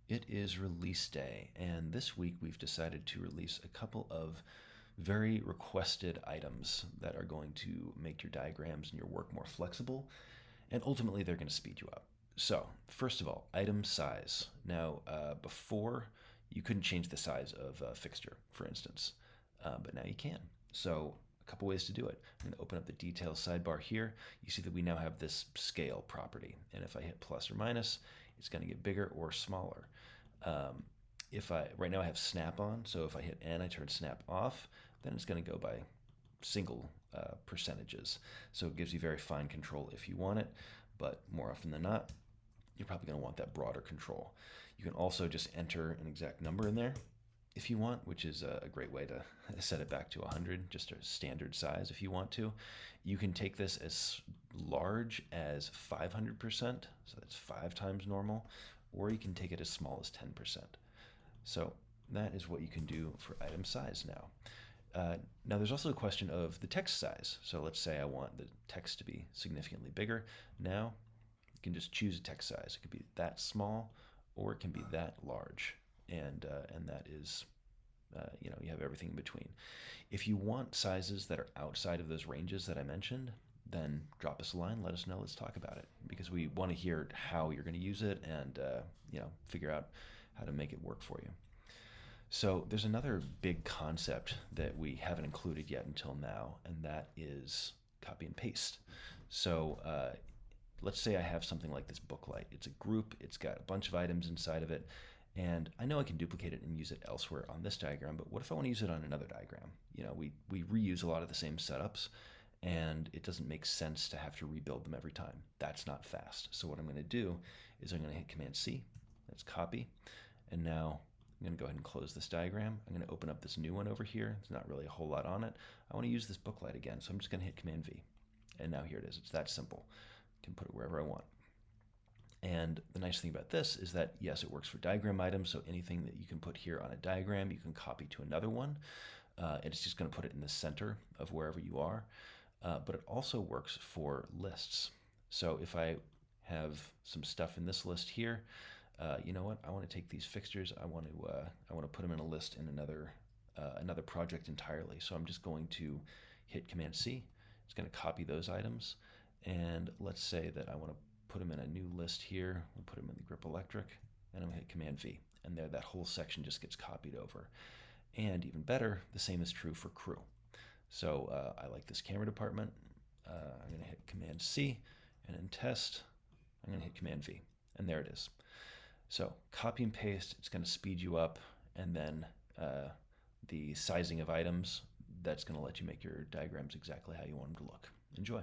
It is release day, and this week we've decided to release a couple of very requested items that are going to make your diagrams and your work more flexible, and ultimately they're going to speed you up. So, first of all, item size. Now, before you couldn't change the size of a fixture, for instance, but now you can. So, a couple ways to do it. I'm going to open up the details sidebar here. You see that we now have this scale property, and if I hit plus or minus, it's going to get bigger or smaller. Um, if I right now I have snap on, so if I hit N, I turn snap off, then it's going to go by single percentages. So it gives you very fine control if you want it, but more often than not, you're probably going to want that broader control. You can also just enter an exact number in there if you want, which is a great way to set it back to 100, just a standard size if you want to. You can take this as large as 500%, so that's 5 times normal, or you can take it as small as 10%. So that is what you can do for item size now. Now there's also a question of the text size. So let's say I want the text to be significantly bigger. Now you can just choose a text size. It could be that small or it can be that large. And that is, you have everything in between. If you want sizes that are outside of those ranges that I mentioned, then drop us a line, let us know, let's talk about it. Because we want to hear how you're going to use it and, figure out how to make it work for you. So there's another big concept that we haven't included yet until now, and that is copy and paste. So let's say I have something like this booklight. It's a group, it's got a bunch of items inside of it, and I know I can duplicate it and use it elsewhere on this diagram, but what if I want to use it on another diagram? We reuse a lot of the same setups, and it doesn't make sense to have to rebuild them every time. That's not fast. So what I'm going to do is I'm going to hit Command C, that's copy, and now I'm going to go ahead and close this diagram. I'm going to open up this new one over here. There's not really a whole lot on it. I want to use this booklight again, so I'm just going to hit Command V. And now here it is. It's that simple. I can put it wherever I want. And the nice thing about this is that, yes, it works for diagram items, so anything that you can put here on a diagram, you can copy to another one. And it's just going to put it in the center of wherever you are. But it also works for lists. So if I have some stuff in this list here, you know what? I want to take these fixtures. I want to put them in a list in another project entirely. So I'm just going to hit Command C. It's going to copy those items, and let's say that I want to put them in a new list here. We'll put them in the grip electric, and I'm going to hit Command V, and there that whole section just gets copied over. And even better, the same is true for crew. So I like this camera department. I'm going to hit Command C, and in test, I'm going to hit Command V, and there it is. So copy and paste, it's going to speed you up, and then the sizing of items, that's going to let you make your diagrams exactly how you want them to look. Enjoy.